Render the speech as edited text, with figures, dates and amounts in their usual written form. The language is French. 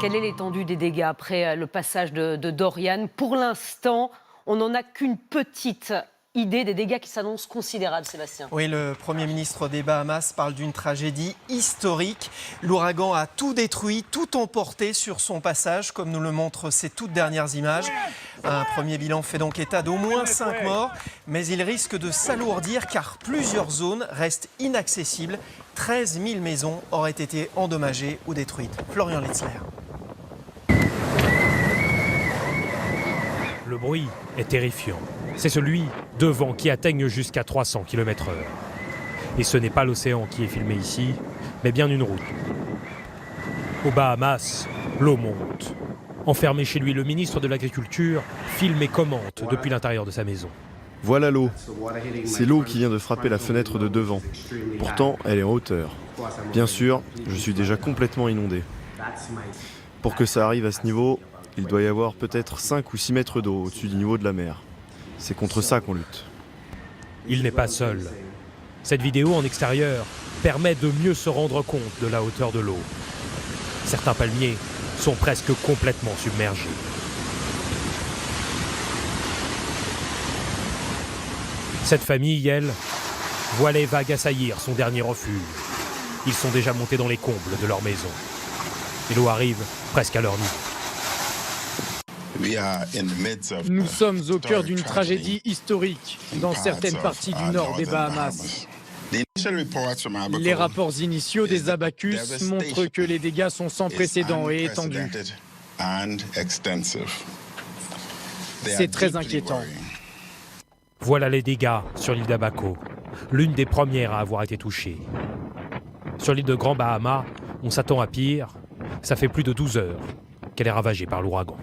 Quelle est l'étendue des dégâts après le passage de Dorian? Pour l'instant, on n'en a qu'une petite idée des dégâts qui s'annoncent considérables, Sébastien. Oui, le Premier ministre des Bahamas parle d'une tragédie historique. L'ouragan a tout détruit, tout emporté sur son passage, comme nous le montrent ces toutes dernières images. Un premier bilan fait donc état d'au moins 5 morts, mais il risque de s'alourdir car plusieurs zones restent inaccessibles. 13 000 maisons auraient été endommagées ou détruites. Florian Litzler. Le bruit est terrifiant. C'est celui de vents qui atteignent jusqu'à 300 km/h. Et ce n'est pas l'océan qui est filmé ici, mais bien une route. Aux Bahamas, l'eau monte. Enfermé chez lui, le ministre de l'Agriculture filme et commente depuis l'intérieur de sa maison. Voilà l'eau. C'est l'eau qui vient de frapper la fenêtre de devant. Pourtant, elle est en hauteur. Bien sûr, je suis déjà complètement inondé. Pour que ça arrive à ce niveau, il doit y avoir peut-être 5 ou 6 mètres d'eau au-dessus du niveau de la mer. C'est contre ça qu'on lutte. Il n'est pas seul. Cette vidéo en extérieur permet de mieux se rendre compte de la hauteur de l'eau. Certains palmiers sont presque complètement submergés. Cette famille, elle, voit les vagues assaillir son dernier refuge. Ils sont déjà montés dans les combles de leur maison. Et l'eau arrive presque à leur nid. Nous sommes au cœur d'une tragédie historique dans certaines parties du nord des Bahamas. Les rapports initiaux des abacus montrent que les dégâts sont sans précédent et étendus. C'est très inquiétant. Voilà les dégâts sur l'île d'Abaco, l'une des premières à avoir été touchée. Sur l'île de Grand Bahama, on s'attend à pire. Ça fait plus de 12 heures qu'elle est ravagée par l'ouragan.